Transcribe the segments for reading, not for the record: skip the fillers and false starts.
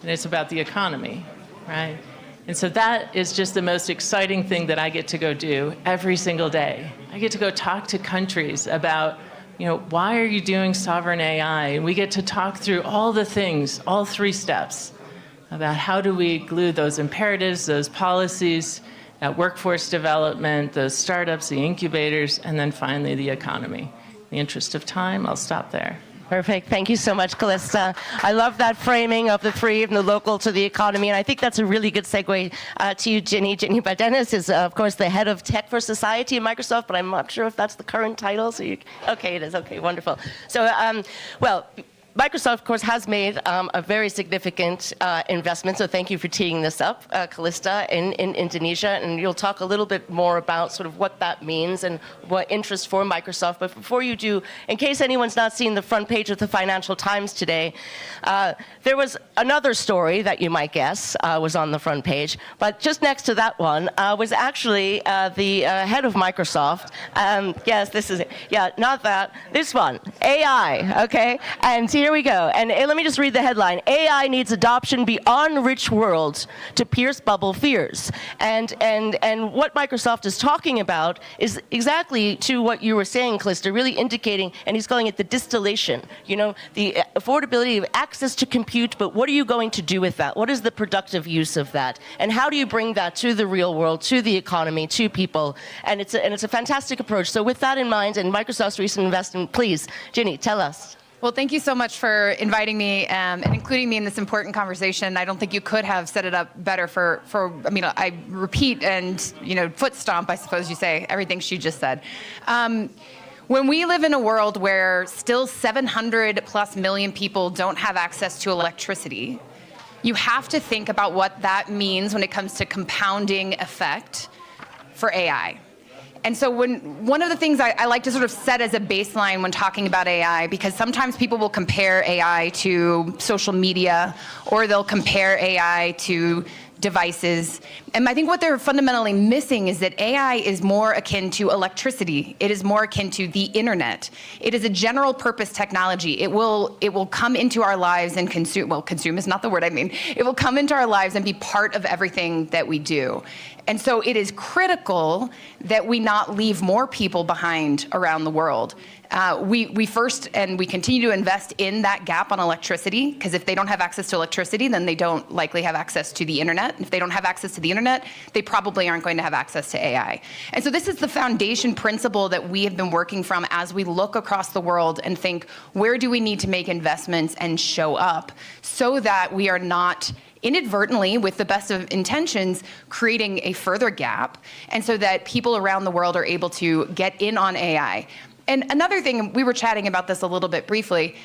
and it's about the economy, right? And so that is just the most exciting thing that I get to go do every single day. I get to go talk to countries about, why are you doing sovereign AI? And we get to talk through all the things, all 3 steps, about how do we glue those imperatives, those policies, workforce development, those startups, the incubators, and then finally the economy. In the interest of time, I'll stop there. Perfect. Thank you so much, Calista. I love that framing of the 3, from the local to the economy, and I think that's a really good segue to you, Ginny. Ginny Badenas is, of course, the head of Tech for Society at Microsoft, but I'm not sure if that's the current title. Okay, it is. Okay, wonderful. So, Microsoft, of course, has made a very significant investment, so thank you for teeing this up, Calista, in Indonesia, and you'll talk a little bit more about sort of what that means and what interest for Microsoft. But before you do, in case anyone's not seen the front page of the Financial Times today, there was another story that you might guess was on the front page, but just next to that one was actually the head of Microsoft. Yes, this is it. Yeah, not that. This one, AI, okay? And here we go. And let me just read the headline. AI needs adoption beyond rich worlds to pierce bubble fears. And what Microsoft is talking about is exactly to what you were saying, Calista, really indicating, and he's calling it the distillation, the affordability of access to compute, but what are you going to do with that? What is the productive use of that? And how do you bring that to the real world, to the economy, to people? And it's a fantastic approach. So with that in mind, and Microsoft's recent investment, please, Ginny, tell us. Well, thank you so much for inviting me and including me in this important conversation. I don't think you could have set it up better I repeat and, foot stomp, I suppose you say, everything she just said. When we live in a world where still 700+ million people don't have access to electricity, you have to think about what that means when it comes to compounding effect for AI. And so one of the things I like to sort of set as a baseline when talking about AI, because sometimes people will compare AI to social media, or they'll compare AI to devices. And I think what they're fundamentally missing is that AI is more akin to electricity. It is more akin to the internet. It is a general purpose technology. It will come into our lives and consume is not the word I mean. It will come into our lives and be part of everything that we do. And so it is critical that we not leave more people behind around the world. We first, and we continue to invest in that gap on electricity, because if they don't have access to electricity, then they don't likely have access to the internet. And if they don't have access to the internet, they probably aren't going to have access to AI. And so this is the foundation principle that we have been working from as we look across the world and think, where do we need to make investments and show up so that we are not inadvertently, with the best of intentions, creating a further gap, and so that people around the world are able to get in on AI. And another thing, we were chatting about this a little bit briefly,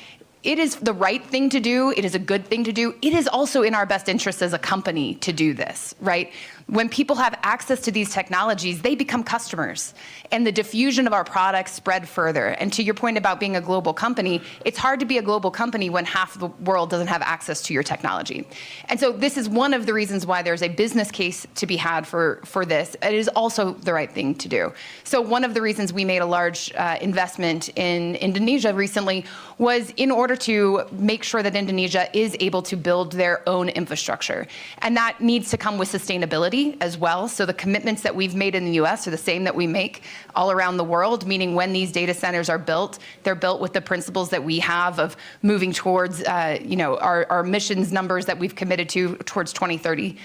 it is the right thing to do, it is a good thing to do, it is also in our best interest as a company to do this, right? When people have access to these technologies, they become customers, and the diffusion of our products spread further. And to your point about being a global company, it's hard to be a global company when half of the world doesn't have access to your technology. And so this is one of the reasons why there's a business case to be had for this. It is also the right thing to do. So one of the reasons we made a large investment in Indonesia recently was in order to make sure that Indonesia is able to build their own infrastructure. And that needs to come with sustainability as well. So the commitments that we've made in the US are the same that we make all around the world, meaning when these data centers are built, they're built with the principles that we have of moving towards our emissions numbers that we've committed to towards 2030.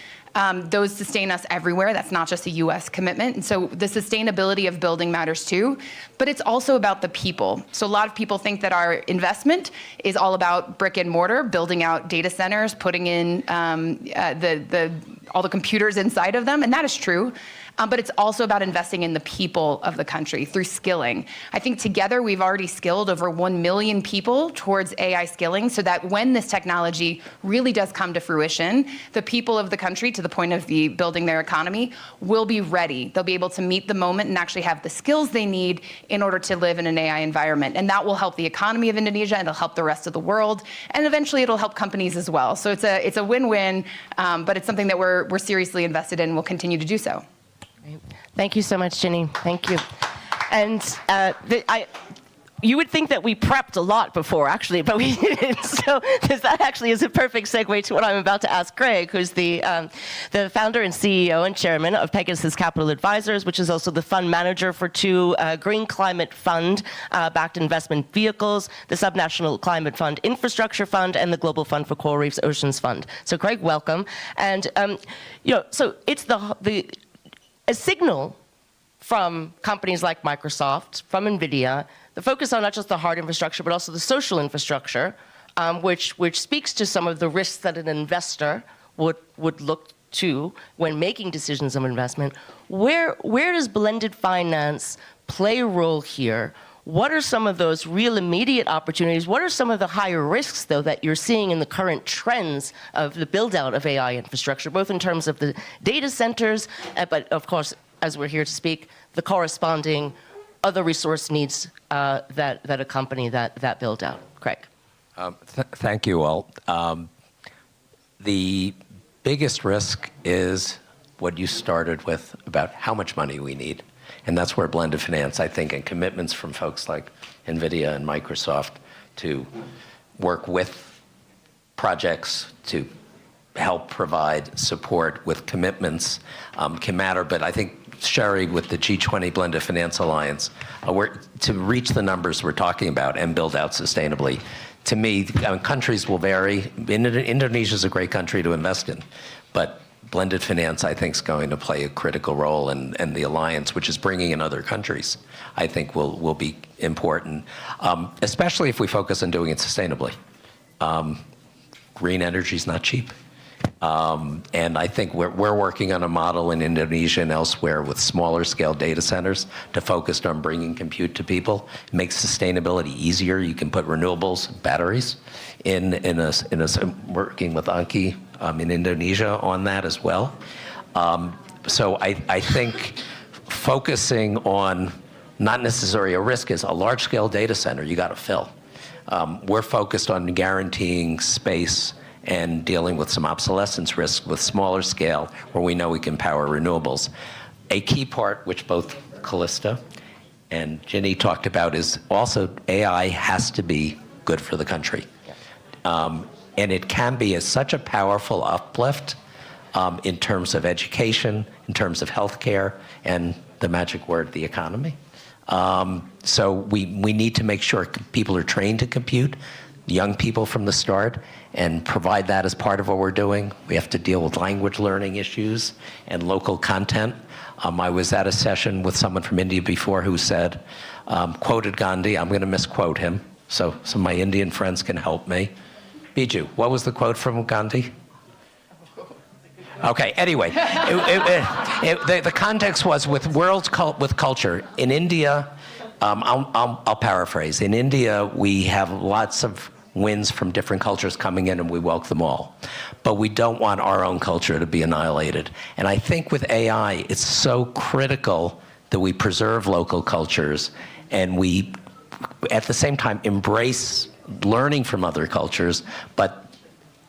Those sustain us everywhere. That's not just a US commitment. And so the sustainability of building matters too, but it's also about the people. So a lot of people think that our investment is all about brick and mortar, building out data centers, putting in all the computers inside of them, and that is true. But it's also about investing in the people of the country through skilling. I think together we've already skilled over 1 million people towards AI skilling, so that when this technology really does come to fruition, the people of the country, to the point of building their economy, will be ready. They'll be able to meet the moment and actually have the skills they need in order to live in an AI environment. And that will help the economy of Indonesia, and it'll help the rest of the world, and eventually it'll help companies as well. So it's a win-win, but it's something that we're seriously invested in and will continue to do so. Thank you so much, Ginny. Thank you. And you would think that we prepped a lot before, actually, but we didn't. So that actually is a perfect segue to what I'm about to ask Craig, who's the founder and CEO and chairman of Pegasus Capital Advisors, which is also the fund manager for two Green Climate Fund-backed investment vehicles, the Subnational Climate Fund Infrastructure Fund and the Global Fund for Coral Reefs Oceans Fund. So Craig, welcome. And so it's a signal from companies like Microsoft, from Nvidia, the focus on not just the hard infrastructure, but also the social infrastructure, which speaks to some of the risks that an investor would look to when making decisions of investment. Where does blended finance play a role here? What are some of those real immediate opportunities? What are some of the higher risks, though, that you're seeing in the current trends of the build-out of AI infrastructure, both in terms of the data centers, but of course, as we're here to speak, the corresponding other resource needs that accompany that build-out? Craig. Thank you all. The biggest risk is what you started with about how much money we need. And that's where blended finance, I think, and commitments from folks like Nvidia and Microsoft to work with projects to help provide support with commitments can matter. But I think Sherry, with the G20 Blended Finance Alliance, to reach the numbers we're talking about and build out sustainably. To me, countries will vary. Indonesia is a great country to invest in, but blended finance, I think, is going to play a critical role, and the alliance, which is bringing in other countries, I think will be important, especially if we focus on doing it sustainably. Green energy is not cheap. And I think we're working on a model in Indonesia and elsewhere with smaller scale data centers to focus on bringing compute to people. It makes sustainability easier. You can put renewables, batteries, working with Anki in Indonesia on that as well. So I think focusing on not necessarily a risk is a large scale data center you got to fill. We're focused on guaranteeing space and dealing with some obsolescence risk with smaller scale where we know we can power renewables. A key part, which both Calista and Ginny talked about, is also AI has to be good for the country. And it can be such a powerful uplift in terms of education, in terms of healthcare, and the magic word, the economy. So we need to make sure people are trained to compute, young people from the start, and provide that as part of what we're doing. We have to deal with language learning issues and local content. I was at a session with someone from India before who said, quoted Gandhi. I'm going to misquote him, so some of my Indian friends can help me. Biju, what was the quote from Gandhi? Okay, anyway, the context was with with culture. In India, I'll paraphrase. In India, we have lots of winds from different cultures coming in and we welcome them all. But we don't want our own culture to be annihilated. And I think with AI, it's so critical that we preserve local cultures and we, at the same time, embrace learning from other cultures, but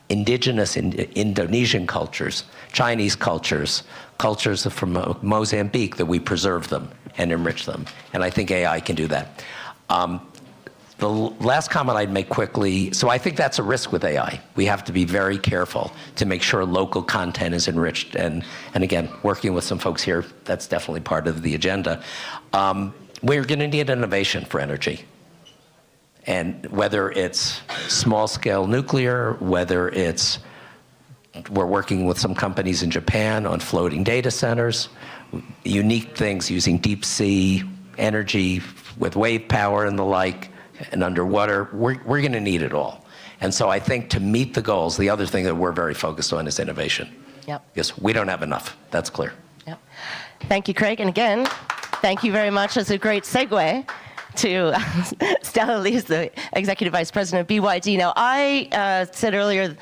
indigenous Indonesian cultures, Chinese cultures, cultures from Mozambique, that we preserve them and enrich them. And I think AI can do that. The last comment I'd make quickly, so I think that's a risk with AI. We have to be very careful to make sure local content is enriched. And again, working with some folks here, that's definitely part of the agenda. We're going to need innovation for energy. And whether it's small-scale nuclear, whether it's we're working with some companies in Japan on floating data centers, unique things using deep sea energy with wave power and the like, and underwater, we're going to need it all. And so I think to meet the goals, the other thing that we're very focused on is innovation. Yep. Because we don't have enough. That's clear. Yep. Thank you, Craig. And again, thank you very much. That's a great segue to Stella Lees, the Executive Vice President of BYD. Now, I said earlier,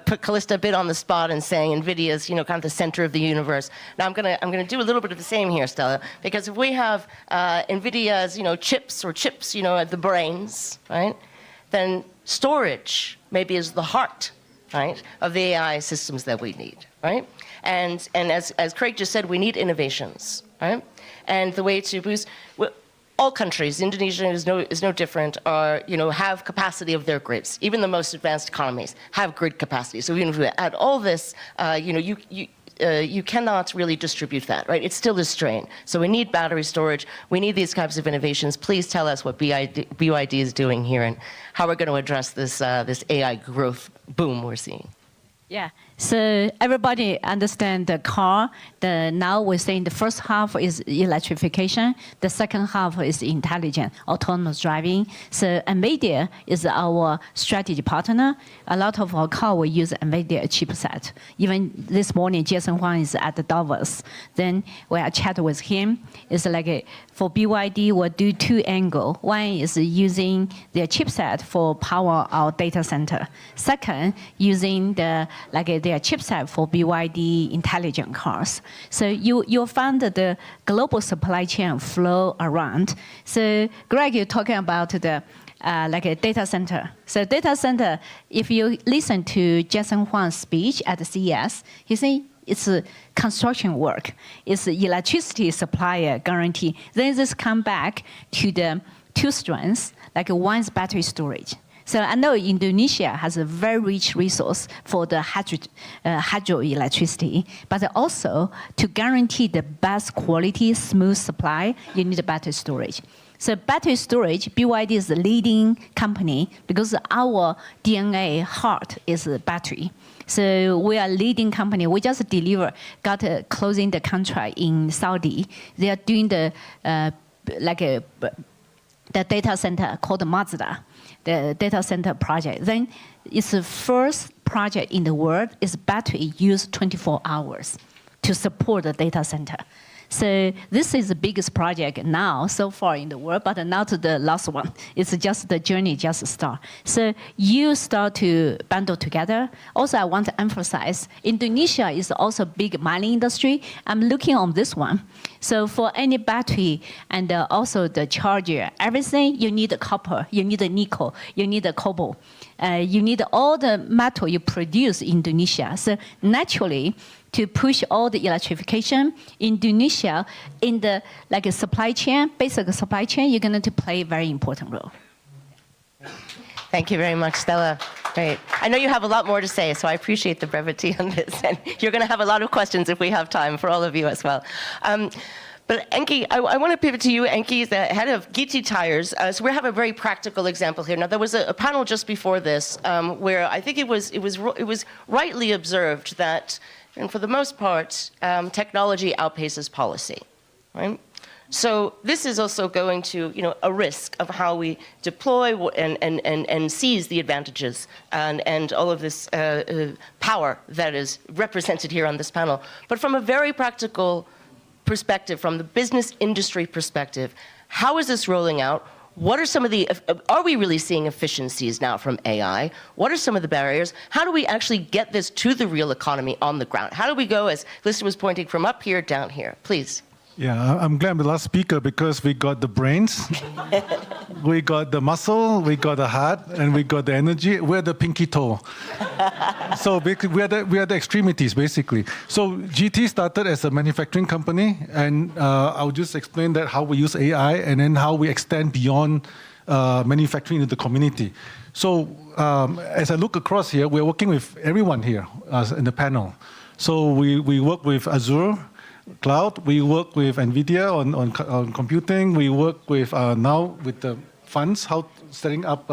put Calista a bit on the spot and saying NVIDIA is, kind of the center of the universe. Now, I'm gonna do a little bit of the same here, Stella, because if we have NVIDIA's, chips, the brains, right? Then storage maybe is the heart, right, of the AI systems that we need, right? And as Craig just said, we need innovations, right? And the way to boost. all countries, Indonesia is no different, are, have capacity of their grids. Even the most advanced economies have grid capacity. So even if we add all this, you cannot really distribute that, right? It's still a strain. So we need battery storage. We need these types of innovations. Please tell us what BYD is doing here and how we're going to address this AI growth boom we're seeing. Yeah, so everybody understand the car. Now we're saying the first half is electrification. The second half is intelligent, autonomous driving. So Nvidia is our strategy partner. A lot of our car will use Nvidia chipset. Even this morning, Jason Huang is at the Davos. Then when I chat with him, it's like for BYD, we'll do two angles. One is using their chipset for power our data center. Second, using their chipset for BYD intelligent cars. So you'll find that the global supply chain flow around. So Greg, you're talking about the a data center. So data center, if you listen to Jason Huang's speech at the CES, he said it's a construction work. It's electricity supplier guarantee. Then this come back to the two strands, one is battery storage. So I know Indonesia has a very rich resource for the hydroelectricity, but also to guarantee the best quality, smooth supply, you need a battery storage. So battery storage, BYD is the leading company because our DNA heart is a battery. So we are leading company. We just closing the contract in Saudi. They are doing the data center called Mazda, the data center project. Then it's the first project in the world is battery used 24 hours to support the data center. So this is the biggest project now so far in the world, but not the last one. It's just the journey just start. So you start to bundle together. Also, I want to emphasize, Indonesia is also big mining industry. I'm looking on this one. So for any battery and also the charger, everything, you need a copper, you need a nickel, you need a cobalt. You need all the metal you produce in Indonesia. So naturally, to push all the electrification, Indonesia in the supply chain, basic supply chain, you're going to play a very important role. Thank you very much, Stella. Great. I know you have a lot more to say, so I appreciate the brevity on this. And you're going to have a lot of questions if we have time for all of you as well. But Enki, I want to pivot to you. Enki is the head of GT Tires. So we have a very practical example here. Now, there was a panel just before this where I think it was rightly observed that, and for the most part, technology outpaces policy, right? So this is also going to, a risk of how we deploy and seize the advantages and all of this power that is represented here on this panel. But from a very practical perspective, from the business industry perspective, how is this rolling out? What are some of are we really seeing efficiencies now from AI? What are some of the barriers? How do we actually get this to the real economy on the ground? How do we go, as Calista was pointing, from up here down here? Please. Yeah, I'm glad I'm the last speaker because we got the brains, we got the muscle, we got the heart, and we got the energy. We're the pinky toe. So basically, we are the extremities, basically. So GT started as a manufacturing company, and I'll just explain that how we use AI and then how we extend beyond manufacturing into the community. So as I look across here, we're working with everyone here in the panel. So we work with Azure Cloud, we work with Nvidia on computing, we work with now with the funds, setting up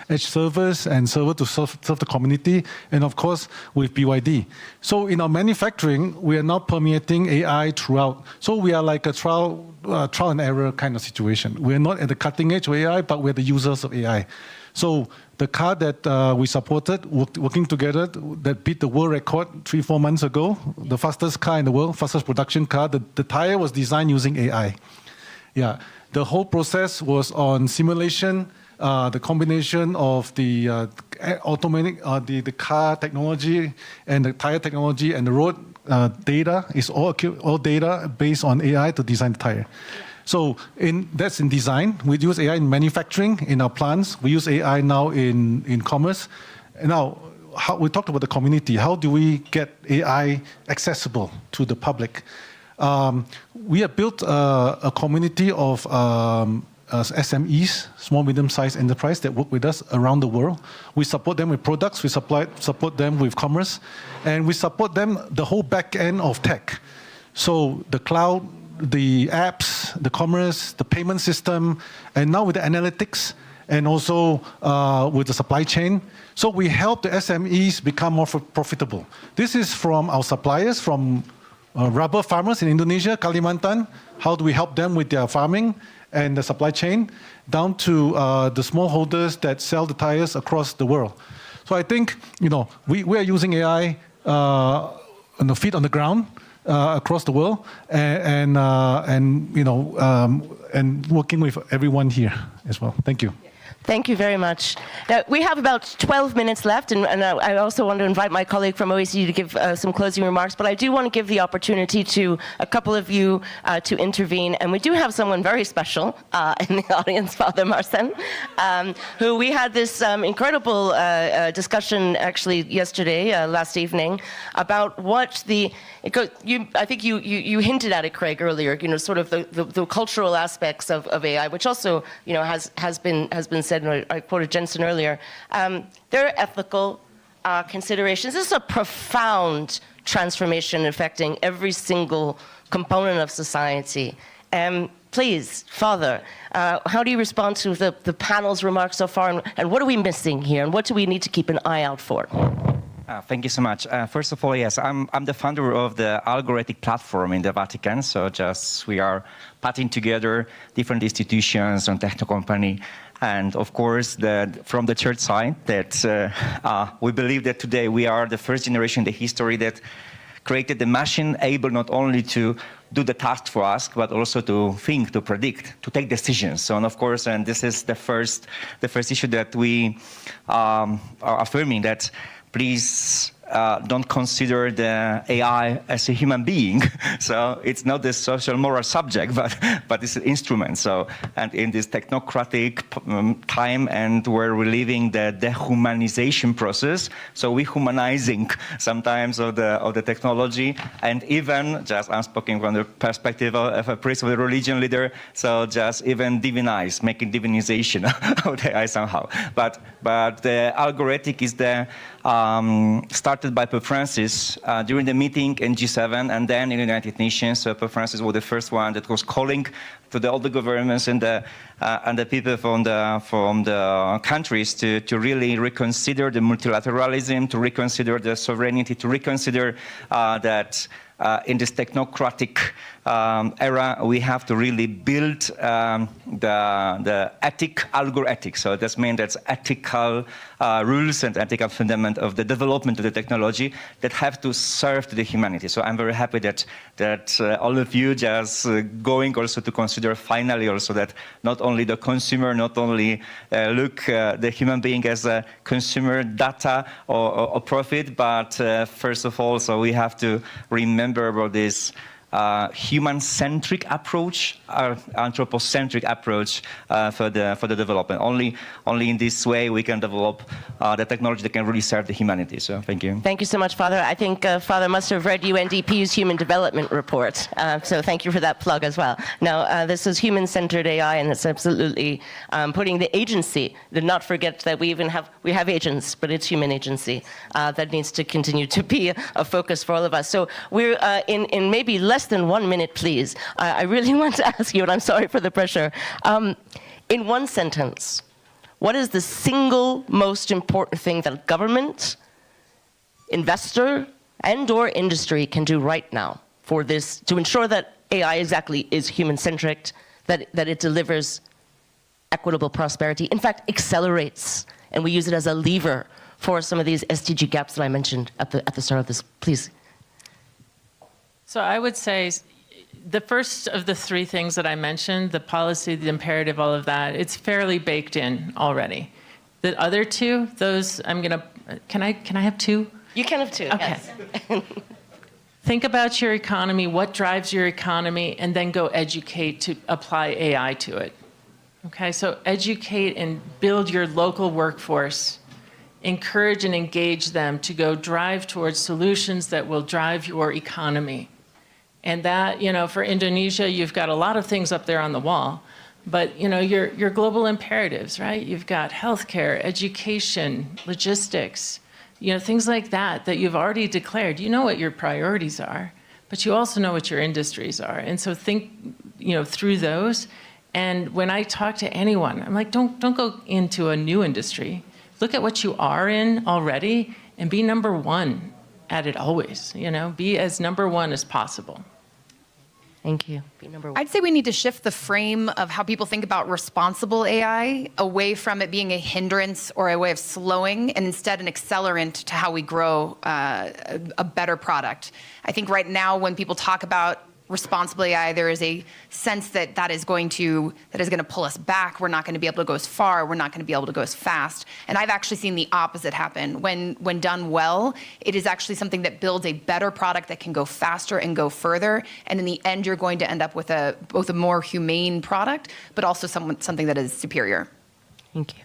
edge servers and server to serve the community, and of course with BYD. So in our manufacturing, we are now permeating AI throughout. So we are like a trial and error kind of situation. We're not at the cutting edge of AI, but we're the users of AI. So the car that we supported, working together, that beat the world record 3-4 months ago, the fastest car in the world, fastest production car, the tire was designed using AI. Yeah, the whole process was on simulation, the combination of the automatic, the car technology and the tire technology and the road data is all data based on AI to design the tire. So that's in design. We use AI in manufacturing in our plants. We use AI now in commerce. And now, we talked about the community. How do we get AI accessible to the public? We have built a community of SMEs, small, medium-sized enterprise that work with us around the world. We support them with products, we support them with commerce, and we support them the whole back end of tech. So the cloud, the apps, the commerce, the payment system, and now with the analytics, and also with the supply chain. So we help the SMEs become more profitable. This is from our suppliers, from rubber farmers in Indonesia, Kalimantan. How do we help them with their farming and the supply chain, down to the smallholders that sell the tires across the world. So I think, we are using AI on the feet on the ground across the world, and working with everyone here as well. Thank you. Thank you very much. Now, we have about 12 minutes left, and I also want to invite my colleague from OECD to give some closing remarks, but I do want to give the opportunity to a couple of you to intervene, and we do have someone very special in the audience, Father Marcin, who we had this incredible discussion actually yesterday, last evening, about what I think you hinted at it, Craig, earlier, sort of the cultural aspects of AI, which also, has been said, and I quoted Jensen earlier. There are ethical considerations. This is a profound transformation affecting every single component of society. Please, Father, how do you respond to the panel's remarks so far, and what are we missing here, and what do we need to keep an eye out for? Thank you so much. First of all, yes, I'm the founder of the algorithmic platform in the Vatican. So we are putting together different institutions and techno company. And of course, from the church side, that we believe that today we are the first generation in the history that created the machine able not only to do the task for us, but also to think, to predict, to take decisions. So, and of course, and this is the first issue that we are affirming, that please don't consider the AI as a human being. So it's not the social moral subject, but it's an instrument. So, and in this technocratic time, and where we're living the dehumanization process, so we're humanizing sometimes of the technology, and even just I'm speaking from the perspective of a priest, of a religion leader, so just even divinize, making divinization of the AI somehow. But the algorithmic is the started by Pope Francis during the meeting in G7 and then in the United Nations. So Pope Francis was the first one that was calling to all the governments and the people from the countries to really reconsider the multilateralism, to reconsider the sovereignty, to reconsider that in this technocratic era, we have to really build the algorithmic. So that means that's ethical rules and ethical fundament of the development of the technology that have to serve to the humanity. So I'm very happy that all of you just going also to consider finally also that not only the consumer, not only look the human being as a consumer data or profit, but first of all, so we have to remember about this human-centric approach, anthropocentric approach for the development. Only in this way we can develop the technology that can really serve the humanity. So thank you. Thank you so much, Father. I think Father must have read UNDP's Human Development Report. So thank you for that plug as well. Now, this is human-centered AI, and it's absolutely putting the agency. Do not forget that we have agents, but it's human agency that needs to continue to be a focus for all of us. So we're in maybe less than 1 minute, please. I really want to ask you, and I'm sorry for the pressure. In one sentence, what is the single most important thing that government, investor, and/or industry can do right now for this to ensure that AI exactly is human-centric, that it delivers equitable prosperity, in fact, accelerates, and we use it as a lever for some of these SDG gaps that I mentioned at the start of this, please. So I would say the first of the three things that I mentioned, the policy, the imperative, all of that, it's fairly baked in already. The other two, those can I have two? You can have two, okay. Yes. Think about your economy, what drives your economy, and then go educate to apply AI to it. Okay, so educate and build your local workforce. Encourage and engage them to go drive towards solutions that will drive your economy. And that, for Indonesia, you've got a lot of things up there on the wall. But, your global imperatives, right? You've got healthcare, education, logistics, things like that you've already declared. You know what your priorities are, but you also know what your industries are. And so think, through those. And when I talk to anyone, I'm like, don't go into a new industry. Look at what you are in already and be number one at it always, be as number one as possible. Thank you. Be number one. I'd say we need to shift the frame of how people think about responsible AI away from it being a hindrance or a way of slowing, and instead an accelerant to how we grow a better product. I think right now when people talk about responsible AI, there is a sense that is going to pull us back. We're not going to be able to go as far. We're not going to be able to go as fast. And I've actually seen the opposite happen. When done well, it is actually something that builds a better product that can go faster and go further. And in the end, you're going to end up with both a more humane product, but also something that is superior. Thank you.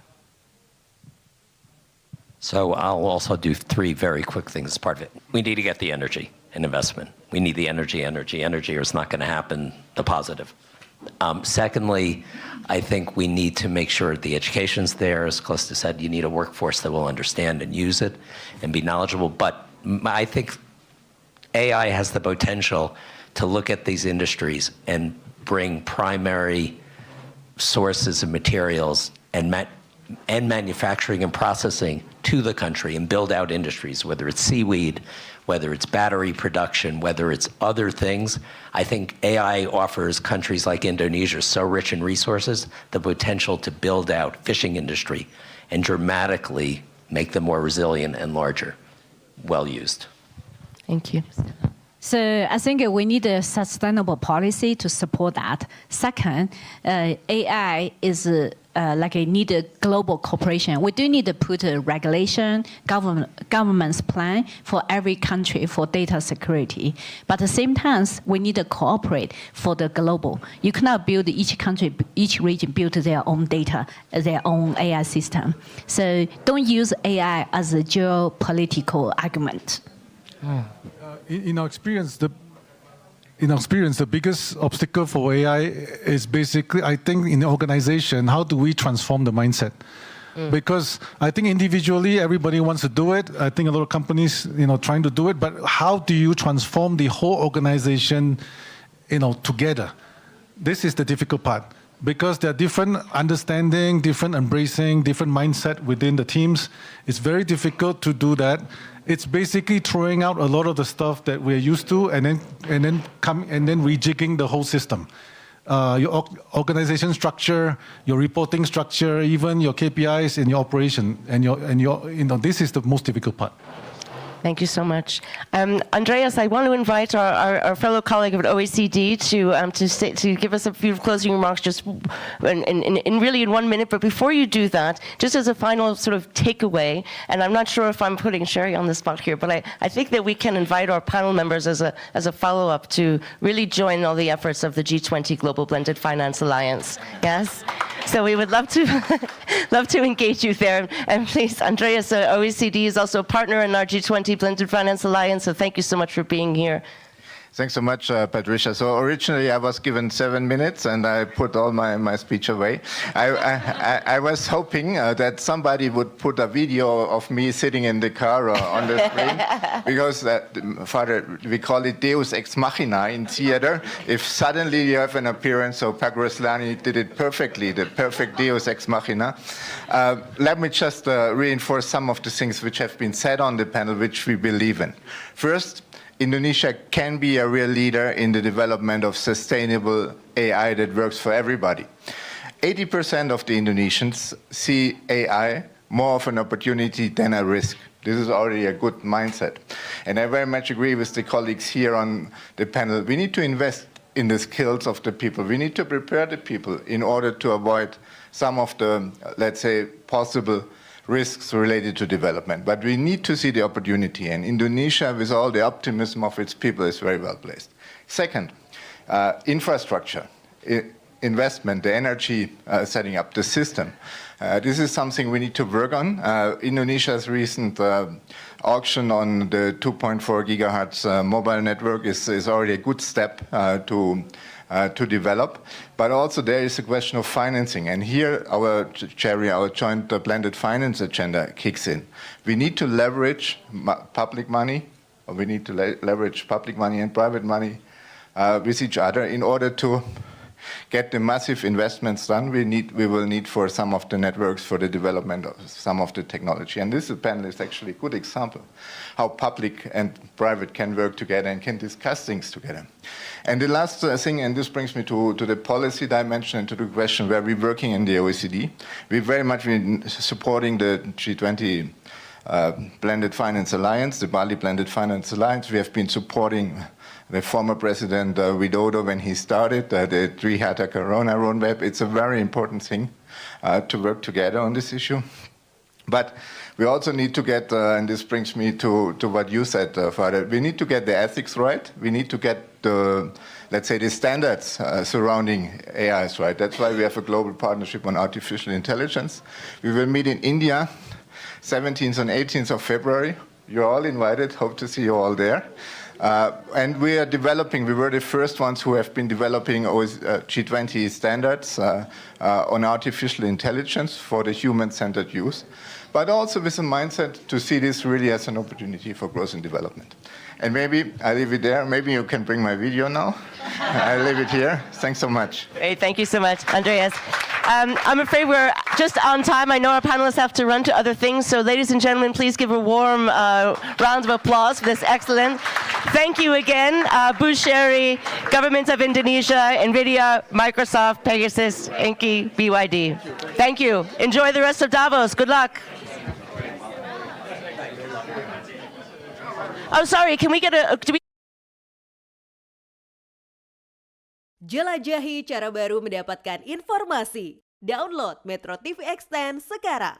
So I'll also do 3 very quick things as part of it. We need to get the energy and investment. We need the energy, or it's not going to happen, the positive. Secondly, I think we need to make sure the education's there. As Calista said, you need a workforce that will understand and use it and be knowledgeable. But I think AI has the potential to look at these industries and bring primary sources of materials and manufacturing and processing to the country and build out industries, whether it's seaweed, whether it's battery production, whether it's other things. I think AI offers countries like Indonesia, so rich in resources, the potential to build out fishing industry and dramatically make them more resilient and larger, well used. Thank you. So I think we need a sustainable policy to support that. Second, AI is need a global cooperation. We do need to put a regulation, government's plan for every country for data security. But at the same time, we need to cooperate for the global. You cannot build each country, each region build their own data, their own AI system. So don't use AI as a geopolitical argument. In our experience, the biggest obstacle for AI is basically, I think, in the organization, how do we transform the mindset? Because I think individually, everybody wants to do it. I think a lot of companies, trying to do it. But how do you transform the whole organization, together? This is the difficult part. Because there are different understanding, different embracing, different mindset within the teams. It's very difficult to do that. It's basically throwing out a lot of the stuff that we're used to, and then rejigging the whole system. Your organization structure, your reporting structure, even your KPIs in your operation, and this is the most difficult part. Thank you so much. Andreas, I want to invite our fellow colleague of the OECD to give us a few closing remarks just in 1 minute. But before you do that, just as a final sort of takeaway, and I'm not sure if I'm putting Sherry on the spot here, but I think that we can invite our panel members as a follow-up to really join all the efforts of the G20 Global Blended Finance Alliance. Yes? So we would love to engage you there. And please, Andreas, OECD is also a partner in our G20 Blended Finance Alliance, so thank you so much for being here. Thanks so much, Patricia. So originally I was given 7 minutes and I put all my speech away. I was hoping that somebody would put a video of me sitting in the car on the screen, because Father, we call it Deus Ex Machina in theater. If suddenly you have an appearance, so Roeslani did it perfectly, the perfect Deus Ex Machina. Let me just reinforce some of the things which have been said on the panel, which we believe in. First, Indonesia can be a real leader in the development of sustainable AI that works for everybody. 80% of the Indonesians see AI more of an opportunity than a risk. This is already a good mindset. And I very much agree with the colleagues here on the panel. We need to invest in the skills of the people. We need to prepare the people in order to avoid some of the, let's say, possible risks related to development. But we need to see the opportunity, and Indonesia, with all the optimism of its people, is very well placed. Second, infrastructure. investment, the energy setting up, the system. This is something we need to work on. Indonesia's recent auction on the 2.4 gigahertz mobile network is already a good step to develop. But also there is a question of financing. And here our joint blended finance agenda kicks in. We need to leverage public money, or we need to leverage public money and private money with each other in order to get the massive investments done we will need for some of the networks for the development of some of the technology. And this panel is actually a good example how public and private can work together and can discuss things together. And the last thing, and this brings me to the policy dimension and to the question where we're working in the OECD. We're very much supporting the G20 Blended Finance Alliance, the Bali Blended Finance Alliance. We have been supporting the former President Widodo when he started the Hita Karana roadmap. It's a very important thing to work together on this issue. But we also need to get, and this brings me to what you said, Father, we need to get the ethics right. We need to get let's say, the standards surrounding AIs right. That's why we have a global partnership on artificial intelligence. We will meet in India, 17th and 18th of February. You're all invited. Hope to see you all there. And we are developing, we were the first ones who have been developing G20 standards on artificial intelligence for the human-centered use, but also with a mindset to see this really as an opportunity for growth and development. And maybe I leave it there. Maybe you can bring my video now. I leave it here. Thanks so much. Great, thank you so much, Andreas. I'm afraid we're just on time. I know our panelists have to run to other things, so ladies and gentlemen, please give a warm round of applause for this excellent. Thank you again, Bushari, Government of Indonesia, Nvidia, Microsoft, Pegasus, Enki, BYD. Thank you. Enjoy the rest of Davos. Good luck. Oh, sorry, can we get a... Jelajahi cara baru mendapatkan informasi. Download Metro TV Extend sekarang.